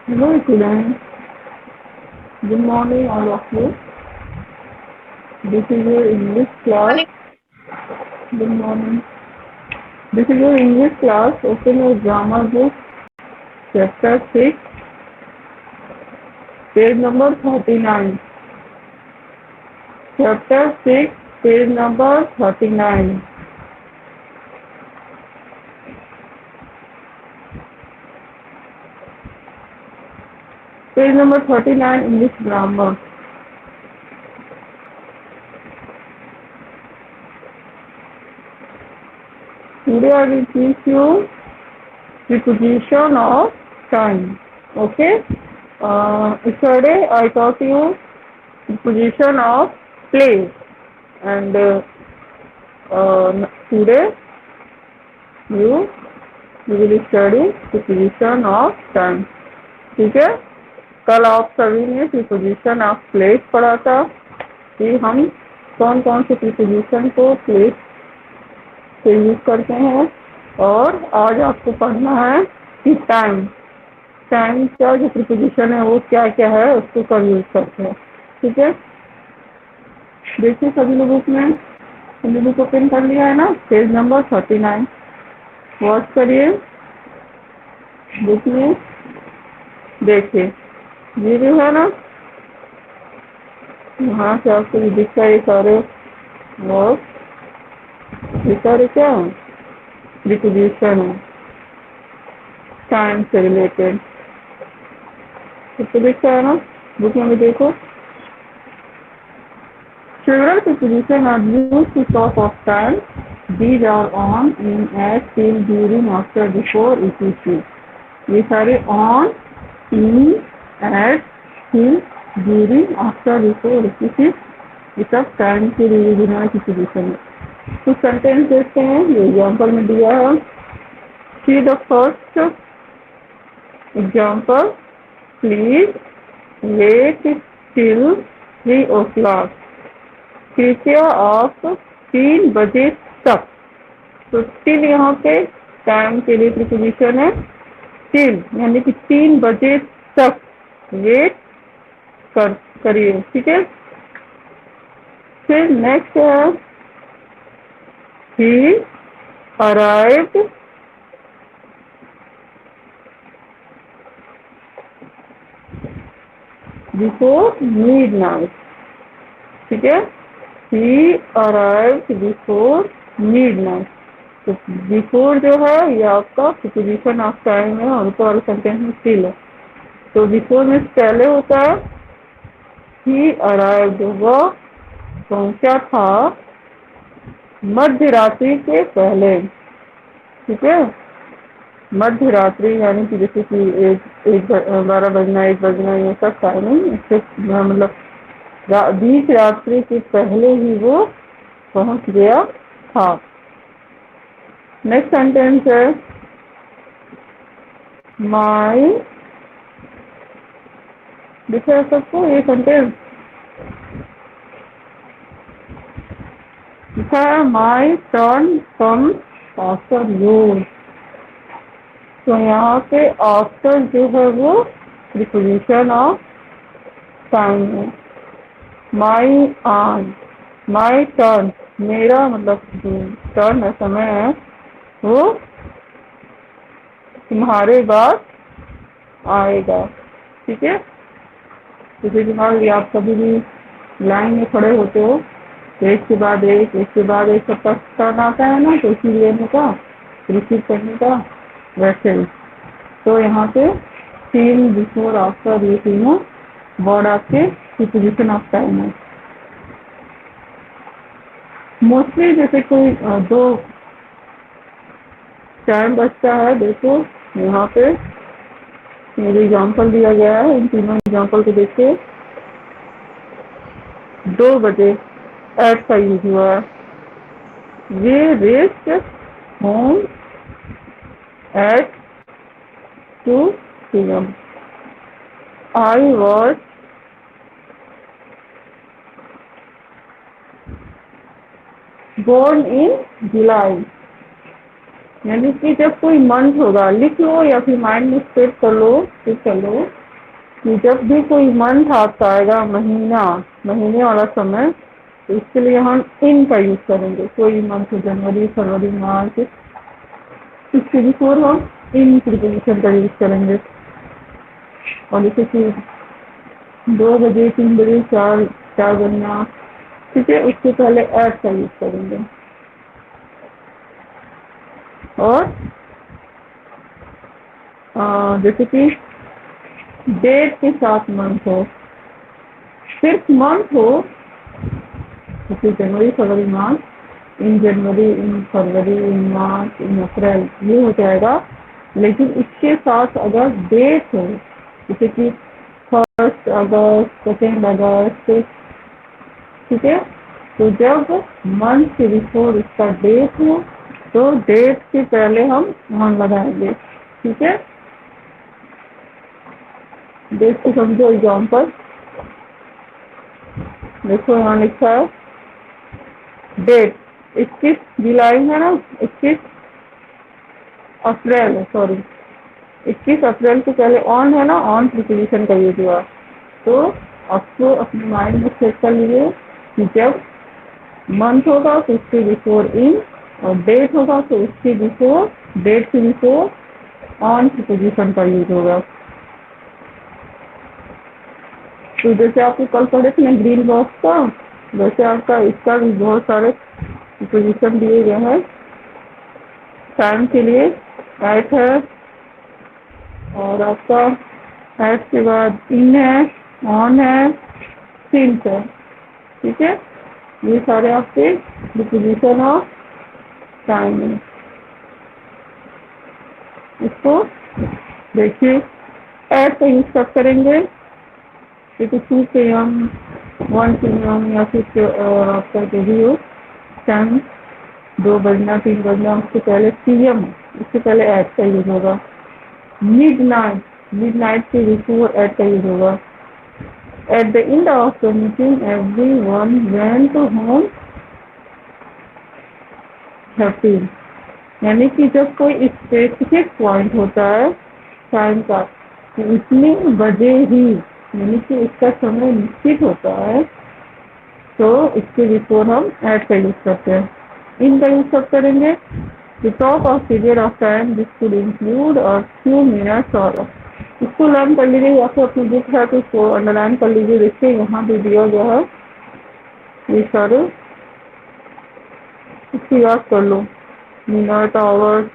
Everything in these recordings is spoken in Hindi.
Hello students, good morning all of you. This is your English class. Good morning. This is your English class. Open your grammar book, chapter 6, page number 39. Chapter 6, page number 39. Page number 39, English grammar. Today I will teach you preposition of time. Okay. Yesterday I taught you preposition of place, and today you will study preposition of time. ठीक है. कल आप सभी ने प्रीपोजिशन ऑफ प्लेस पढ़ा था कि हम कौन कौन से प्रीपोजिशन को प्लेस से यूज करते हैं, और आज आपको पढ़ना है कि टाइम का जो प्रीपोजिशन है वो क्या क्या है, उसको कब यूज करते हैं. ठीक है. देखिए सभी लोगों ने बुक ओपन कर लिया है ना. पेज नंबर 39 वॉच करिए, देखिए ये जो है ना, यहाँ से आपको दिखता है सारे वर्ड, ये सारे क्या है, प्रीपोजिशन है टाइम से रिलेटेड. तो दिखता है ना, बुक में भी देखो. Several prepositions are used to talk of time. These are on, in, at, till, during, after, before, etc. ये सारे on, in, at, till, during, after, before, etc. ये सब टाइम के लिए बिना प्रीपोजिशन है. कुछ सेंटेंस देखते हैं, ये एग्जाम्पल में दिया है. See the first example. Please wait till 3 o'clock. कृपया आप 3 बजे तक. तो टिल यहाँ पे टाइम के लिए प्रीपोजिशन है. टिल यानी कि 3 बजे तक वेट करिए. ठीक है. फिर नेक्स्ट है ही अराइव्ड बिफोर मिडनाइट. ठीक है. He arrived before midnight. तो बिफोर जो है ये आपका प्रीपोजिशन ऑफ टाइम है, और ऊपर वाले सेंटेंस में स्टिल है. तो बिफोर में पहले होता है he arrived, वह पहुंचा था मध्य रात्रि के पहले. ठीक है. मध्य रात्रि यानी कि जैसे कि 12 बजना 1 बजना, ये सब टाइमिंग इससे मतलब बीच रात्रि के पहले ही वो पहुंच गया था. नेक्स्ट सेंटेंस है माई. दिखा है सबको ये सेंटेंस? दिखा है my turn come after your. तो यहाँ पे आफ्टर जो है वो प्रीपोजिशन ऑफ टाइम है. माई टर्न, मेरा मतलब टर्न है, समय है, वो तुम्हारे बाद आएगा. ठीक है. जैसे कि मान लिया आप कभी भी लाइन में खड़े होते हो, एक के बाद एक सबका टर्न आता है ना, तो इसी लेने का रिसीव करने का, वैसे ही. तो यहाँ पे 3 बिफोर आफ्टर ये तीनों वर्ड आपके प्रीपोजिशन ऑफ टाइम है. मोस्टली जैसे कोई 2 टाइम बचता है, देखो यहाँ पे मेरे एग्जाम्पल दिया गया है. इन तीनों एग्जाम्पल को देखिए. 2 बजे एट का यूज हुआ है. We rest home at 2 PM. I was born in July. यानी कि जब कोई मंथ होगा, लिख लो या फिर माइंड में सेट कर लो, कि जब भी कोई मंथ आपका आएगा, महीना, महीने वाला समय, तो इसके लिए हम इन का यूज करेंगे। कोई मंथ, जनवरी, फरवरी, मार्च, इसके बिफोर हम इन प्रीपोजिशन का यूज करेंगे। और जैसे कि 2 बजे, 3 बजे, चार चार बनना, ठीक है, उसके पहले एट का यूज करेंगे। और जैसे कि डेट के साथ मंथ हो, सिर्फ मंथ हो, जैसे जनवरी, फरवरी, मार्च, इन जनवरी, इन फरवरी, इन मार्च, इन अप्रैल, ये हो जाएगा। लेकिन इसके साथ अगर डेट हो, जैसे कि 1 अगस्त, 2 अगस्त, ठीक है, तो जब मंथ के बिफोर इसका डेट हो, तो डेट के पहले हम ऑन लगाएंगे। ठीक है, डेट को समझो। एग्जाम्पल देखो, यहाँ लिखा है डेट 21 जुलाई है ना, 21 अप्रैल है, सॉरी, 21 अप्रैल से पहले ऑन है ना, ऑन प्रीपोजिशन का यूज हुआ। तो आपको अपने माइंड में सेट कर लीजिए कि जब मंथ होगा तो उसके बिफोर इन, और डेट होगा तो उसके बिफोर, डेट के बिफोर ऑन प्रीपोजिशन का यूज होगा। तो जैसे आपको कल पढ़े थे ना ग्रीन बॉक्स का, वैसे आपका इसका भी बहुत सारे प्रीपोजिशन दिए गए हैं। टाइम के लिए एट है, और आपका एट के बाद इन है, ऑन है, सिंस है। ठीक है, ये सारे आपके प्रीपोजिशन ऑफ टाइम है। इसको देखिए, एट का यूज कब करेंगे, क्योंकि 2 PM, 1 PM, या फिर आपका जो भी हो टाइम, 2 बजना, 3 बजना, उससे पहले PM, उससे पहले एट का यूज होगा। मिडनाइट, मिडनाइट के बिफोर एट का यूज होगा। At the end of the meeting everyone went home happy, यानी कि जब कोई स्पेसिफिक पॉइंट होता है टाइम का, तो इतने बजे ही, यानी कि इसका समय निश्चित होता है, तो इसके बिफोर हम एट का यूज करते हैं। इन का यूज कब करेंगे, to talk of period of time this could include और फ्यू मिनट्स, और इसको लर्न कर लीजिए, या फिर अपनी बुक है तो इसको अंडरलाइन कर लीजिए। देखिए यहाँ भी दिया गया है ये सारे, इसको याद कर लो। मिनट, आवर,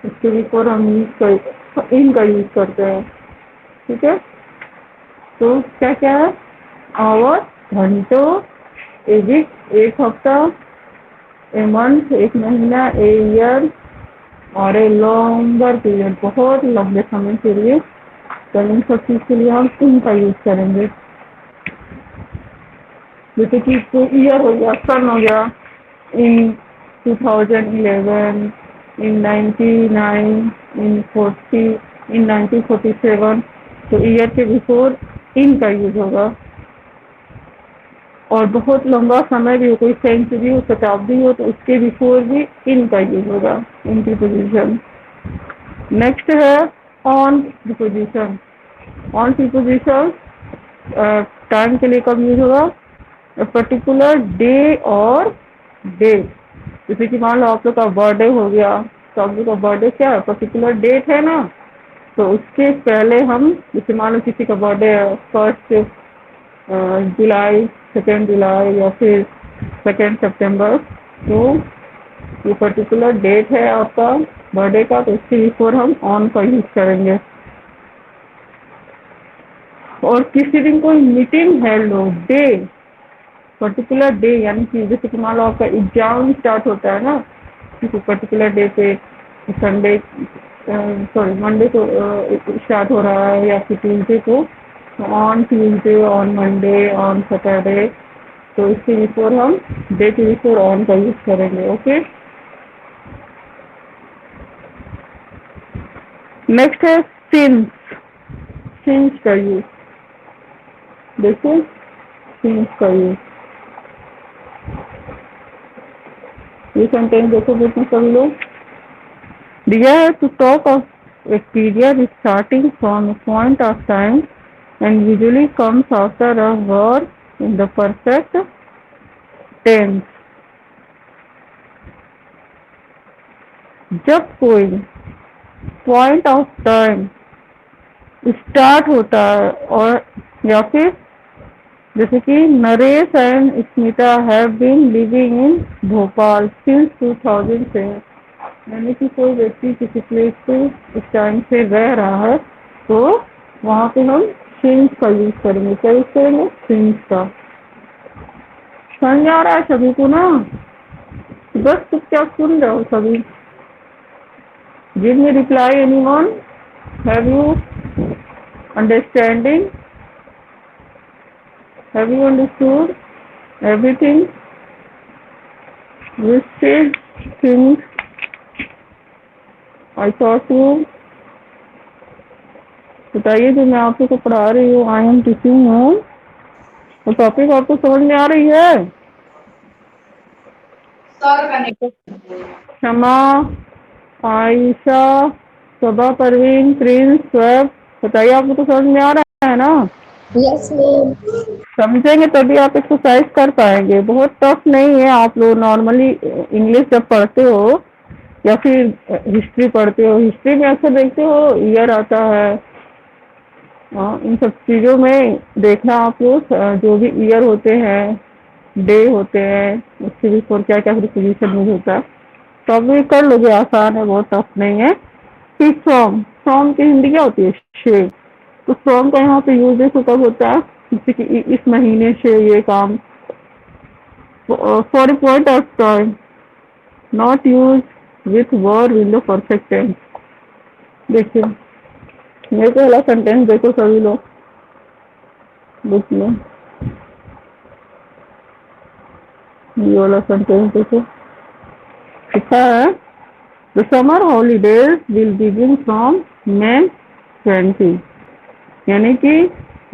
इसके बिफोर हम इन का यूज करते हैं। ठीक है, तो क्या क्या है, आवर घंटों, ए वीक एक हफ्ता, ए मंथ एक महीना, ए ईयर, और ए लॉन्गर पीरियड बहुत लंबे समय के लिए। तो इन सब चीज के लिए हम इन का यूज करेंगे। जैसे कि ईयर हो गया, सन हो गया, इन 2011, इन 99, इन 40, इन 1947, तो ईयर के बिफोर इन का यूज होगा। और बहुत लंबा समय भी हो, कोई सेंचुरी हो, शताब्दी हो, तो उसके बिफोर भी इन का यूज होगा, इन की पोजिशन। नेक्स्ट है on preposition. On preposition time के लिए कब यूज होगा, पर्टिकुलर डे और डेट। जैसे कि मान लो आप लोग का बर्थडे हो गया, तो आप लोग का बर्थडे क्या है, पर्टिकुलर डेट है ना, तो उसके पहले हम, जैसे मान लो किसी का बर्थडे है 1 जुलाई, 2 जुलाई, या फिर 2 सितंबर, तो ये पर्टिकुलर डेट है आपका बर्थडे का, तो इसके बिफोर हम ऑन का यूज करेंगे। और किसी दिन कोई मीटिंग है लो, डे, पर्टिकुलर डे, यानी कि जैसे कि मान लो आपका एग्जाम स्टार्ट होता है ना किसी पर्टिकुलर डे पे, संडे, सॉरी मंडे को स्टार्ट हो रहा है, या फिर ट्यूजडे को, on Tuesday, on Monday, on Saturday, तो इसके बिफोर हम डे के बिफोर ऑन का यूज करेंगे। ओके, नेक्स्ट है सिंस। सिंस का यूज देखो, सिंस का यूज, ये सेंटेंस देखो बुक में सभी लोग, दिया है to talk of a period starting from a point of time and usually comes after a verb in the perfect tense. जब कोई पॉइंट ऑफ टाइम स्टार्ट होता है और या फिर जैसे कि Naresh and Smita have been living in Bhopal since 2000 से, यानी कि कोई व्यक्ति किसी प्लेस पे इस टाइम से रह रहा है तो वहाँ पे हम सिंस का यूज करेंगे। क्या यूज करेंगे? सिंस का। समझ आ रहा है सभी को ना? बस चुपचाप सुन रहे हो सभी। Give me reply anyone, have you understanding, have you understood everything which things I taught you? बताइए, जो मैं आप लोग को पढ़ा रही हूँ, आई एम टीचिंग हूँ, तो टॉपिक आपको समझ में आ रही है? क्षमा, आयशा, सबा, परवीन, प्रिंस, स्वेब, बताइए आपको तो समझ में आ रहा है ना? Yes ma'am. समझेंगे तभी आप एक्सरसाइज कर पाएंगे। बहुत टफ नहीं है। आप लोग नॉर्मली इंग्लिश जब पढ़ते हो या फिर हिस्ट्री पढ़ते हो, हिस्ट्री में अक्सर देखते हो ईयर आता है। इन सब चीज़ों में देखना आप लोग, जो भी ईयर होते हैं, डे होते हैं, उसके बिफोर क्या क्या प्रिपोजिशन यूज होता है, तो आप लोग कर लोगे, आसान है, बहुत टफ नहीं है। फिर फ्रॉम, फ्रॉम की हिंदी क्या होती है? से। तो फ्रॉम का यहाँ पे यूज देखो कब होता है, जैसे कि इस महीने से ये काम, for a point of time, not use with verb in the perfect tense. देखिए ये पहला सेंटेंस देखो सभी लोग बुक में, ये वाला सेंटेंस देखो, लिखा है the summer holidays will begin from May 20, यानी कि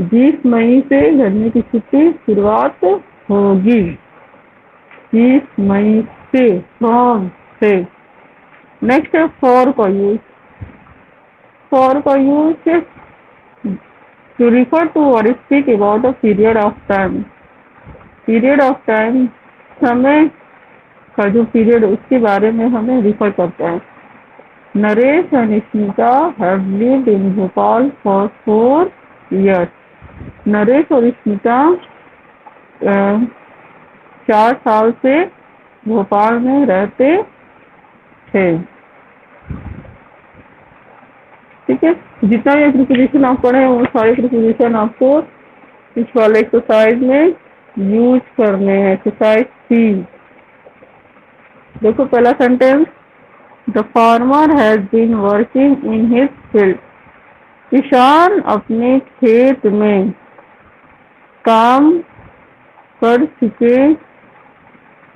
20 मई से गर्मी की छुट्टी शुरुआत होगी। 20 मई से, फ्रॉम से। नेक्स्ट है फॉर का यूज। फॉर का यूज टू रिफर टू और speak about a period of time. Period of time, समय का जो पीरियड, उसके बारे में हमें रिफर करता है। Naresh and Smita have lived in Bhopal for 4 years। Naresh और स्मिता 4 साल से भोपाल में रहते थे। ठीक है, जितना भी प्रिपोजिशन आप पढ़े वो सारे प्रिपोजिशन आपको इस वाले एक्सरसाइज में यूज करने हैं। एक्सरसाइज 3 देखो, पहला sentence, the farmer has been working in his field. किसान अपने खेत में काम कर चुके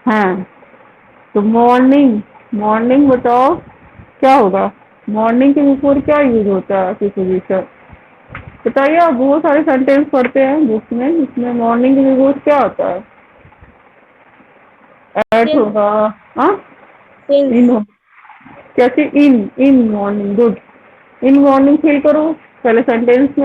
हैं। तो मॉर्निंग, मॉर्निंग बताओ क्या होगा? मॉर्निंग के बिफोर क्या यूज होता है प्रीपोजिशन? बताइए। आप बहुत सारे सेंटेंस पढ़ते हैं बुक में, इसमें मॉर्निंग के बिफोर क्या होता है? एट होगा, हाँ, इन हो, कैसे? In, in morning, good. In morning feel करो पहले सेंटेंस में।